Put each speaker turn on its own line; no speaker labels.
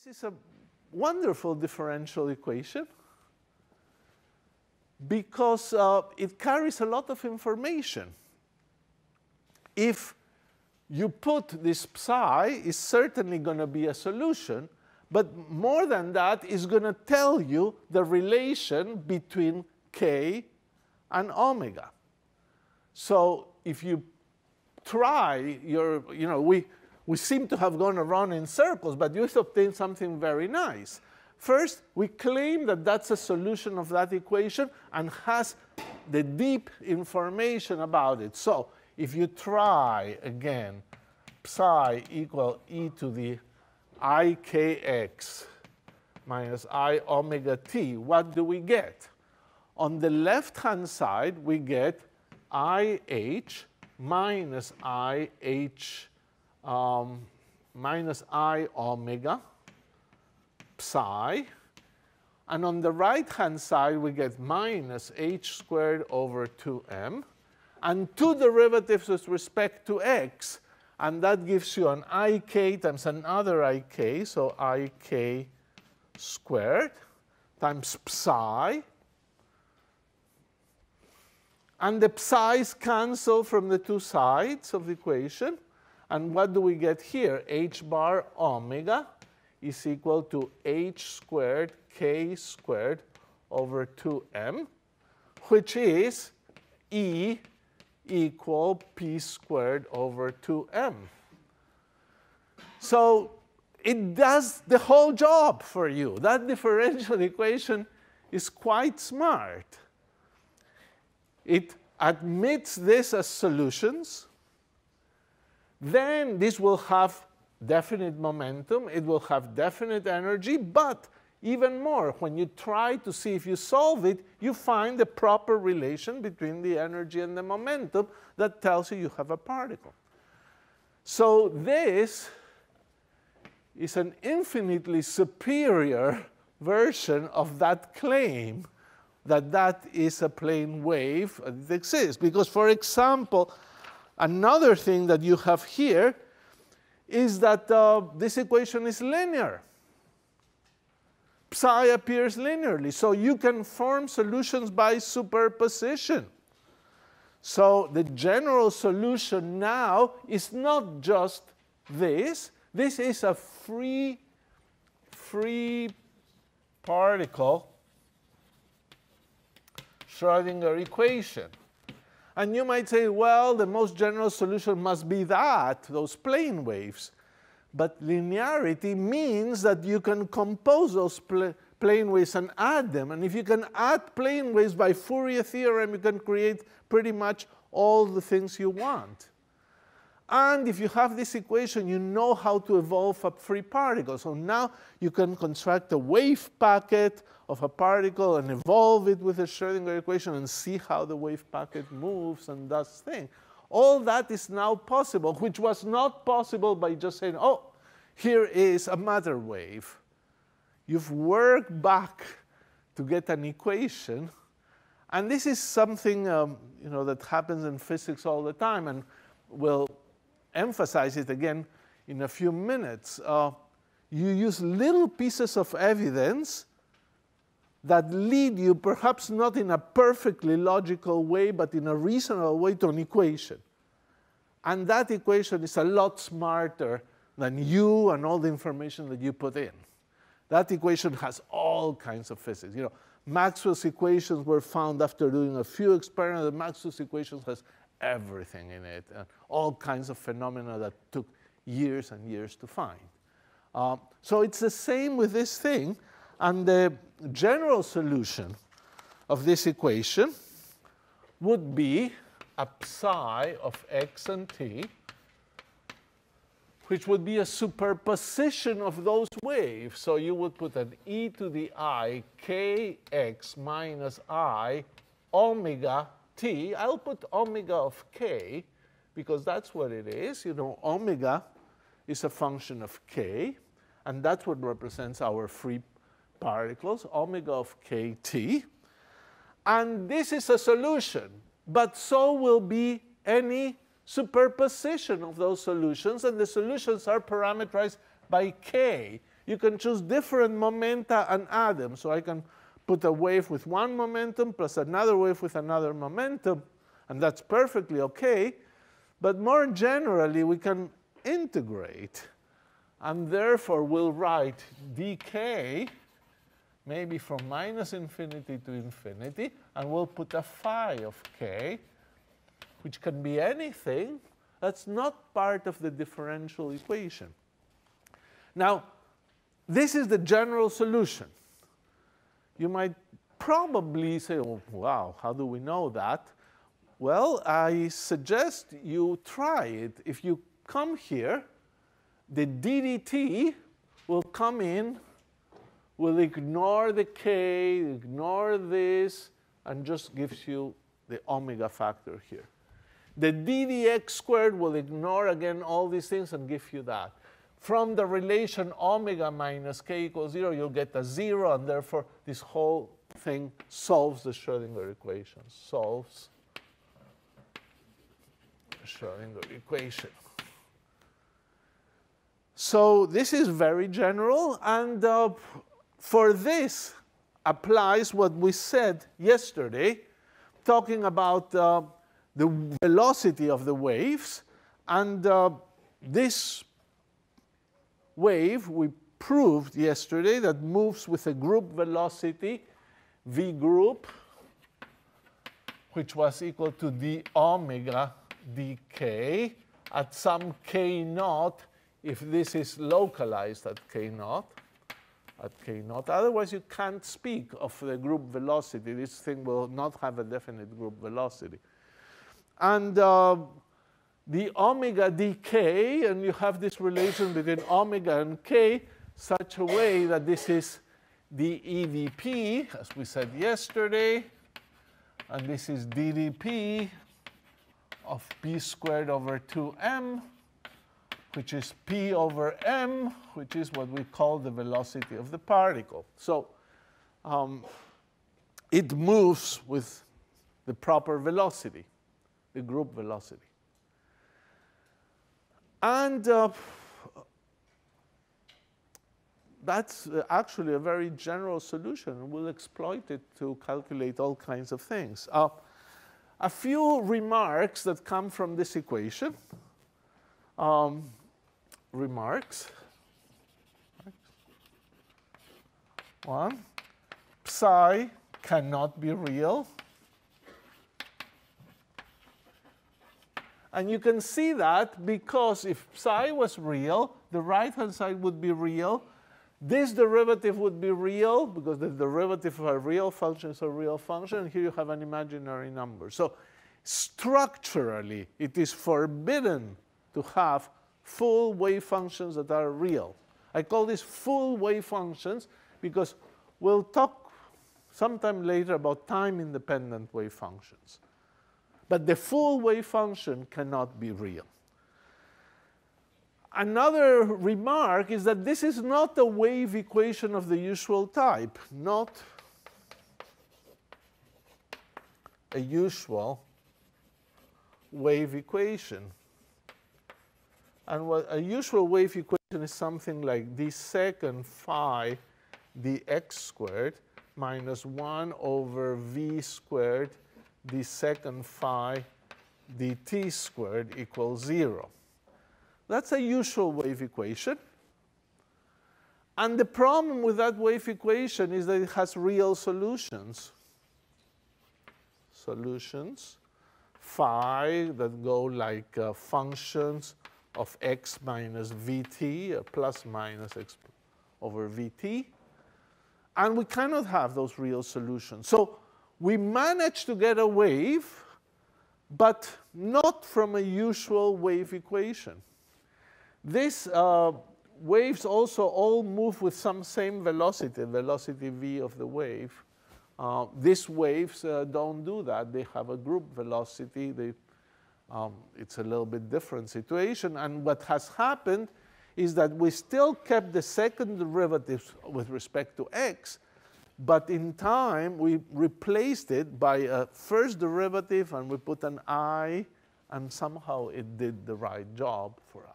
This is a wonderful differential equation because it carries a lot of information. If you put this psi, it's certainly going to be a solution, but more than that, it's going to tell you the relation between k and omega. So if you try we seem to have gone around in circles, but you obtain something very nice. First, we claim that that's a solution of that equation and has the deep information about it. So if you try again, psi equal e to the ikx minus I omega t, what do we get? On the left-hand side, we get IH minus IH minus I omega psi. And on the right-hand side, we get minus h squared over 2m. And two derivatives with respect to x. And that gives you an ik times another ik, so ik squared times psi. And the psi's cancel from the two sides of the equation. And what do we get here? H bar omega is equal to h squared k squared over 2m, which is E equal p squared over 2m. So it does the whole job for you. That differential equation is quite smart. It admits this as solutions. Then this will have definite momentum. It will have definite energy. But even more, when you try to see if you solve it, you find the proper relation between the energy and the momentum that tells you you have a particle. So this is an infinitely superior version of that claim that that is a plane wave that exists. Because, for example, another thing that you have here is that this equation is linear. Psi appears linearly. So you can form solutions by superposition. So the general solution now is not just this. This is a free particle Schrödinger equation. And you might say, well, the most general solution must be that, those plane waves. But linearity means that you can compose those plane waves and add them. And if you can add plane waves by Fourier theorem, you can create pretty much all the things you want. And if you have this equation, you know how to evolve a free particle. So now you can construct a wave packet of a particle and evolve it with a Schrödinger equation and see how the wave packet moves and does things. All that is now possible, which was not possible by just saying, oh, here is a matter wave. You've worked back to get an equation. And this is something that happens in physics all the time. And we'll emphasize it again in a few minutes. You use little pieces of evidence that lead you, perhaps not in a perfectly logical way, but in a reasonable way, to an equation. And that equation is a lot smarter than you and all the information that you put in. That equation has all kinds of physics. Maxwell's equations were found after doing a few experiments. Maxwell's equations has everything in it, and all kinds of phenomena that took years and years to find. So it's the same with this thing. And the general solution of this equation would be a psi of x and t, which would be a superposition of those waves. So you would put an e to the I kx minus I omega t. I'll put omega of k, because that's what it is. Omega is a function of k, and that's what represents our free particles, omega of kt. And this is a solution, but so will be any superposition of those solutions, and the solutions are parameterized by k. you can choose different momenta and add them. So I can put a wave with one momentum plus another wave with another momentum, and that's perfectly OK. But more generally, we can integrate. And therefore, we'll write dk maybe from minus infinity to infinity, and we'll put a phi of k, which can be anything that's not part of the differential equation. Now, this is the general solution. You might probably say, oh, wow, how do we know that? Well, I suggest you try it. If you come here, the ddt will come in, will ignore the k, ignore this, and just gives you the omega factor here. The ddx squared will ignore, again, all these things and give you that. From the relation omega minus k equals 0, you'll get a 0, and therefore this whole thing solves the Schrödinger equation, solves the Schrödinger equation. So this is very general, and for this applies what we said yesterday, talking about the velocity of the waves. And this wave, we proved yesterday, that moves with a group velocity, v group, which was equal to d omega dk at some k naught, if this is localized at k naught. Otherwise, you can't speak of the group velocity. This thing will not have a definite group velocity. And the omega dk, and you have this relation between omega and k, such a way that this is the EDP, as we said yesterday, and this is ddp of p squared over 2m, which is p over m, which is what we call the velocity of the particle. So it moves with the proper velocity, the group velocity. And that's actually a very general solution. We'll exploit it to calculate all kinds of things. A few remarks that come from this equation. Remarks. One, psi cannot be real. And you can see that because if psi was real, the right-hand side would be real. This derivative would be real because the derivative of a real function is a real function. And here you have an imaginary number. So structurally, it is forbidden to have full wave functions that are real. I call these full wave functions because we'll talk sometime later about time-independent wave functions. But the full wave function cannot be real. Another remark is that this is not a wave equation of the usual type, not a usual wave equation. And what a usual wave equation is something like d second phi dx squared minus 1 over v squared d second phi dt squared equals 0. That's a usual wave equation. And the problem with that wave equation is that it has real solutions. Solutions phi that go like functions of x minus vt, plus minus x over vt. And we cannot have those real solutions. So we managed to get a wave, but not from a usual wave equation. These waves also all move with some same velocity, velocity v of the wave. These waves don't do that. They have a group velocity. It's a little bit different situation. And what has happened is that we still kept the second derivative with respect to x, but in time we replaced it by a first derivative, and we put an I, and somehow it did the right job for us.